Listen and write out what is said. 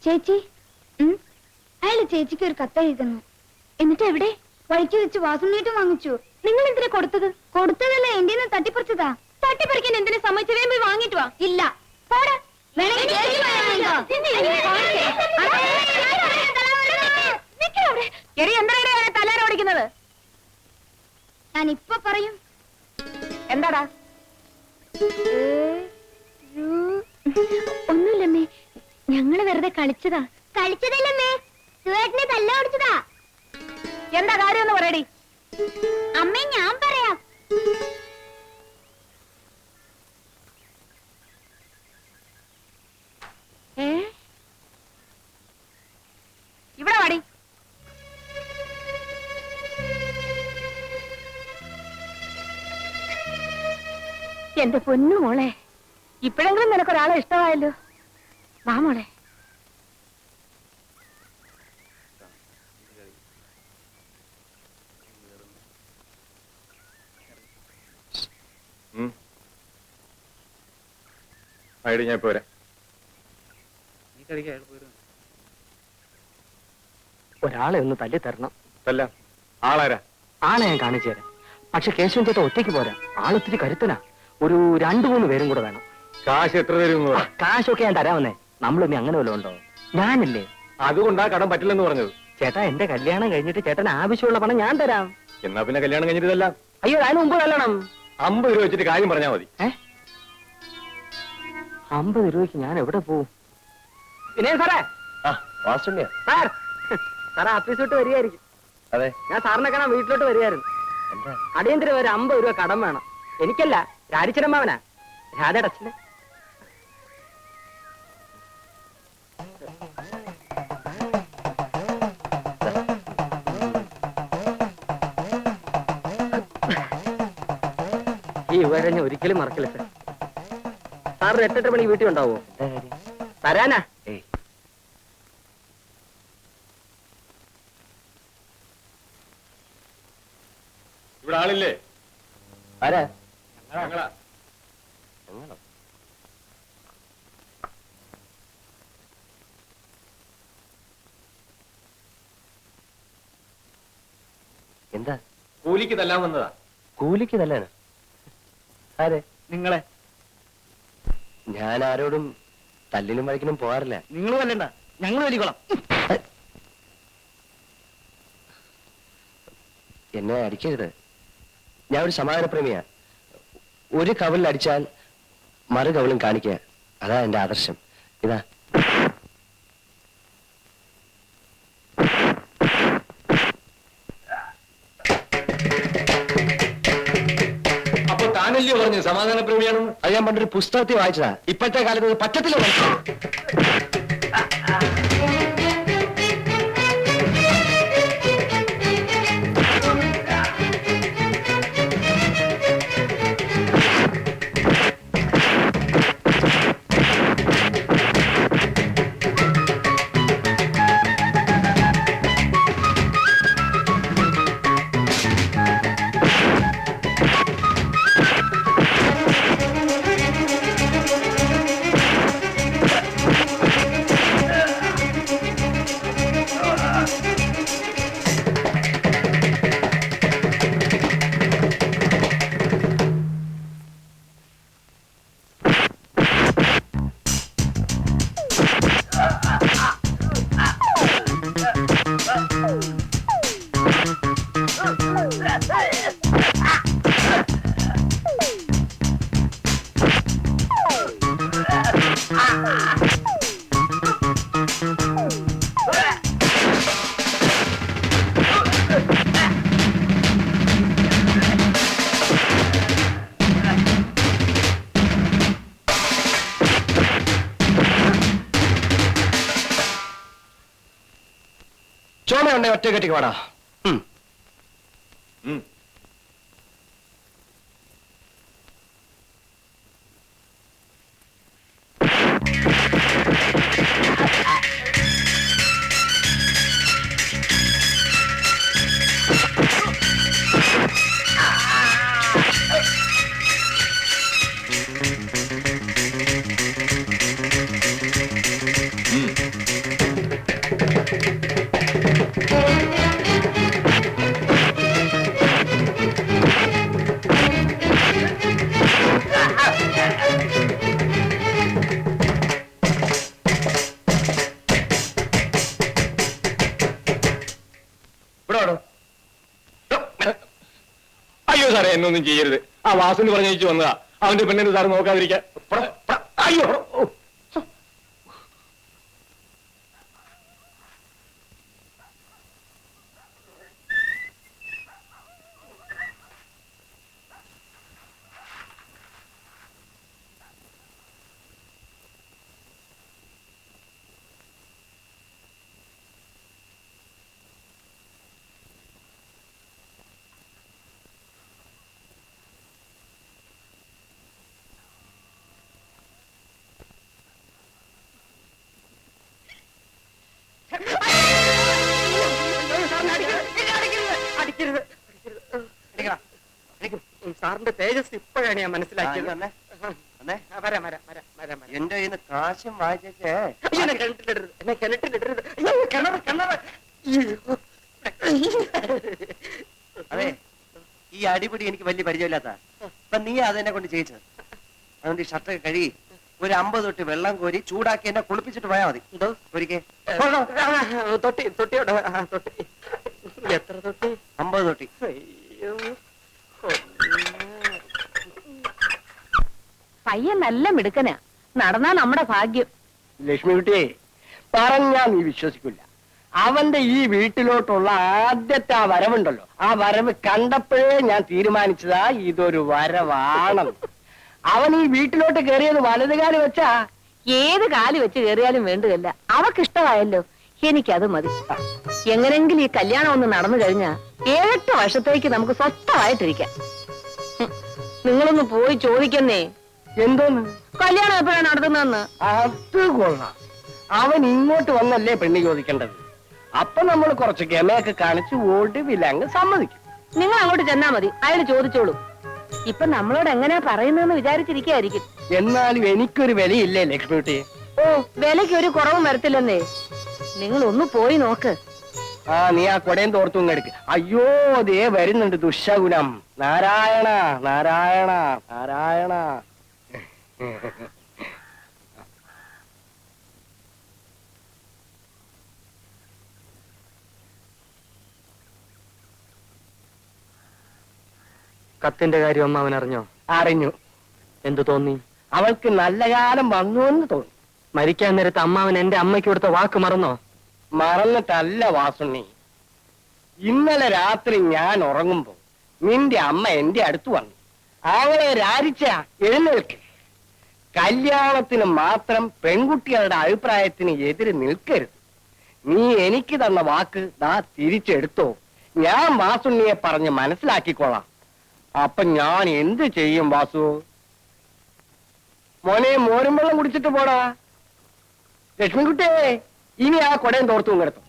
ചേച്ചി, അയാള് ചേച്ചിക്ക് ഒരു കത്ത് എഴുതുന്നു. എന്നിട്ട് എവിടെ? വഴിക്ക് വെച്ച് വാസുണ്ണീട്ടും വാങ്ങിച്ചു. നിങ്ങൾ എന്തിനാ കൊടുത്തത്? കൊടുത്തതല്ല, എന്റെ തട്ടിപ്പറിച്ചതാ. തട്ടിപ്പറിക്കാൻ എന്തിനു സമ്മതിച്ചു? വേഗം പോയി വാങ്ങിട്ട് വാ. ഇല്ല, തലാര ഓടിക്കുന്നത്. ഞാൻ ഇപ്പൊ പറയും. എന്താടാ? ഒന്നുമില്ലമ്മേ, ഞങ്ങള് വെറുതെ കളിച്ചതാ. കളിച്ചതല്ലമ്മേ, സുവേട്ടനെ തല്ല ഓടിച്ചതാ. എന്താ കാര്യം ഒന്ന് പറയടി. അമ്മേ, ഞാൻ പറയാം. ഇവിടെ വാടി. എന്റെ പൊന്നു മോളെ, ഇപ്പോഴെങ്കിലും നിനക്കൊരാളെ ഇഷ്ടമായല്ലോ. വാ മോളെ. ഞാൻ പോരാ. ഒരാളെ ഒന്ന് തല്ലി തരണം. തല്ലാം? ആളാരാ? ആളെ ഞാൻ കാണിച്ചു തരാം. പക്ഷെ കേശവൻ ചേട്ടൻ ഒറ്റയ്ക്ക് പോരാ, ആളൊത്തിരി കരുത്തനാ. ഒരു 2-3 പേരും കൂടെ വേണം. കാശ് എത്ര തരും? കാശൊക്കെ ഞാൻ തരാമെന്നേ. നമ്മളിനി അങ്ങനെ വല്ലതും ഉണ്ടോ? ഞാനില്ലേ. അതുകൊണ്ടാ കടം പറ്റില്ലെന്ന് പറഞ്ഞത്. ചേട്ടാ, എന്റെ കല്യാണം കഴിഞ്ഞിട്ട് ചേട്ടന് ആവശ്യമുള്ള പണം ഞാൻ തരാം. എന്നാ പിന്നെ കല്യാണം കഴിഞ്ഞിട്ടല്ല. അയ്യോ, അതിന് മുമ്പ് കല്യാണം. 50 രൂപ വെച്ചിട്ട് കാര്യം പറഞ്ഞാൽ മതി. 50 രൂപയ്ക്ക് ഞാൻ എവിടെ പോവും? പിന്നെ സാറേ, സാർ സാറേ ഓഫീസ് വിട്ട് വരികയായിരിക്കും. അതെ, ഞാൻ സാറിനെ കാണാൻ വീട്ടിലോട്ട് വരികയായിരുന്നു. അടിയന്തരം ഒരു 50 രൂപ കടം വേണം. എനിക്കല്ല, രാജിച്ചരമ്മാവനാ, രാധയുടെ അച്ഛന്. ഈ വിവരം ഞാൻ ഒരിക്കലും മറക്കില്ല സാർ. സാറിന് 8-8 മണിക്ക് വീട്ടിൽ ഉണ്ടാവോ? തരാനാ. ഇവിടെ ആളില്ലേ? ആരാ? ഞങ്ങളാ. എന്താ? കൂലിക്ക് തല്ലാൻ വന്നതാ. കൂലിക്ക് തല്ലാനാ? അതെ, നിങ്ങളെ. ഞാൻ ആരോടും തല്ലിനും വഴക്കിനും പോകാറില്ല. നിങ്ങൾ തല്ലണ്ട, ഞങ്ങൾ വലിക്കോളാം. എന്നെ അടിക്കരുത്. ഞാൻ ഒരു സമാധാനപ്രേമിയാ. ഒരു കവലിൽ അടിച്ചാൽ മറു കവലും കാണിക്കുക, അതാ എന്റെ ആദർശം. ഇതാ. അപ്പൊ താനല്ലയോ പറഞ്ഞു സമാധാനപ്രേമിയാണെന്ന്? അത് ഞാൻ പണ്ടൊരു പുസ്തകത്തിൽ വായിച്ചതാ. ഇപ്പോഴത്തെ കാലത്ത് പറ്റത്തില്ല. ചോമയുണ്ടെ ഒറ്റ കെട്ടിക്ക് വാടാ. ഉം. ഉം. ഇവിടെ വാടോ. അയ്യോ സാറേ എന്നൊന്നും ചെയ്യരുത്. ആ വാസുന്ന് പറഞ്ഞു വന്നതാ. അവന്റെ പെണ്ണിന് സാറ് നോക്കാതിരിക്കാൻ. അയ്യോ ഓ. സാറിന്റെ തേജസ് ഇപ്പോഴാണ് ഞാൻ മനസ്സിലാക്കിയത്. എന്റെ കയ്യിൽ നിന്ന് കാശും വായിച്ചേ. എന്നെ കിണറ്റിലിടരുത്, എന്നെ കിണറ്റിലിടരുത്. അയ്യോ, കിണറ് കിണറ്. അതെ, ഈ അടിപിടി എനിക്ക് വലിയ പരിചയമില്ലാത്ത. അപ്പൊ നീ അതെന്നെ കൊണ്ട് ചെയ്യിച്ചത്. അതുകൊണ്ട് ഈ ഷർട്ടൊക്കെ കഴുകി ഒരു 50 തൊട്ടി വെള്ളം കോരി ചൂടാക്കി എന്നെ കുളിപ്പിച്ചിട്ട് പോയാൽ മതി. എന്തോ ഒരിക്കേ തൊട്ടി തൊട്ടിയോടെ തൊട്ടി. എത്ര തൊട്ടി? 50 തൊട്ടി. അയ്യോ, പയ്യൻ നല്ല മിടുക്കനാ. നടന്നാ നമ്മുടെ ഭാഗ്യം. ലക്ഷ്മിക്കുട്ടിയെ പറഞ്ഞാ നീ വിശ്വസിക്കില്ല. അവന്റെ ഈ വീട്ടിലോട്ടുള്ള ആദ്യത്തെ ആ വരവുണ്ടല്ലോ, ആ വരവ് കണ്ടപ്പോഴേ ഞാൻ തീരുമാനിച്ചതാ ഇതൊരു വരവാണെന്ന്. അവൻ ഈ വീട്ടിലോട്ട് കയറിയത് വലതുകാലം വെച്ചാ. ഏത് കാല് വെച്ച് കയറിയാലും വേണ്ടതല്ല. അവക്കിഷ്ടമായല്ലോ, എനിക്കത് മതി. എങ്ങനെങ്കിലും ഈ കല്യാണം ഒന്ന് നടന്നു കഴിഞ്ഞാ 7-8 വർഷത്തേക്ക് നമുക്ക് സ്വസ്ഥമായിട്ടിരിക്കാം. നിങ്ങളൊന്ന് പോയി ചോദിക്കുന്നേ, എന്തോന്ന് കല്യാണം എപ്പോഴാണ് നടത്തുന്നതെന്ന്. അത് കൊള്ളാം. അവൻ ഇങ്ങോട്ട് വന്നല്ലേ പെണ്ണി ചോദിക്കേണ്ടത്. അപ്പൊ നമ്മൾ കുറച്ച് ഗമയൊക്കെ കാണിച്ച് ഒടുവിലങ്ങ് സമ്മതിക്കും. നിങ്ങൾ അങ്ങോട്ട് ചെന്നാ മതി, അയാൾ ചോദിച്ചോളൂ. ഇപ്പൊ നമ്മളോട് എങ്ങനെയാ പറയുന്നതെന്ന് വിചാരിച്ചിരിക്കായിരിക്കും. എന്നാലും എനിക്കൊരു വിലയില്ലേ ലക്ഷ്മിക്കുട്ടി? ഓ, വിലയ്ക്ക് ഒരു കുറവും വരത്തില്ലെന്നേ. നിങ്ങൾ ഒന്ന് പോയി നോക്ക്. ആ, നീ ആ കൊടയും തോർത്തും എടുക്ക്. അയ്യോ, ദേ വരുന്നുണ്ട് ദുശകുനം. നാരായണ നാരായണ നാരായണ. കത്തിന്റെ കാര്യം അമ്മ അവൻ അറിഞ്ഞോ? അറിഞ്ഞു. എന്തു തോന്നി? അവൾക്ക് നല്ല കാലം വന്നു എന്ന് തോന്നി. മരിക്കാൻ നേരത്ത് അമ്മാവൻ എന്റെ അമ്മയ്ക്ക് കൊടുത്ത വാക്ക് മറന്നോ? മറന്നിട്ടല്ല വാസുണ്ണി. ഇന്നലെ രാത്രി ഞാൻ ഉറങ്ങുമ്പോ നിന്റെ അമ്മ എന്റെ അടുത്ത് വന്നു. അവളെ രാരിച്ച എഴുന്നേൽക്ക്. കല്യാണത്തിന് മാത്രം പെൺകുട്ടികളുടെ അഭിപ്രായത്തിന് എതിര് നിൽക്കരുത്. നീ എനിക്ക് തന്ന വാക്ക് ദാ തിരിച്ചെടുത്തോ. ഞാൻ വാസുണ്ണിയെ പറഞ്ഞ് മനസ്സിലാക്കിക്കോളാം. അപ്പൊ ഞാൻ എന്ത് ചെയ്യും വാസു? മോനെ, മോരും വെള്ളം കുടിച്ചിട്ട് പോടാ. ലക്ഷ്മിക്കുട്ടിയെ, ഇനി ആ കൊടയും തോർത്തും കിടത്തും.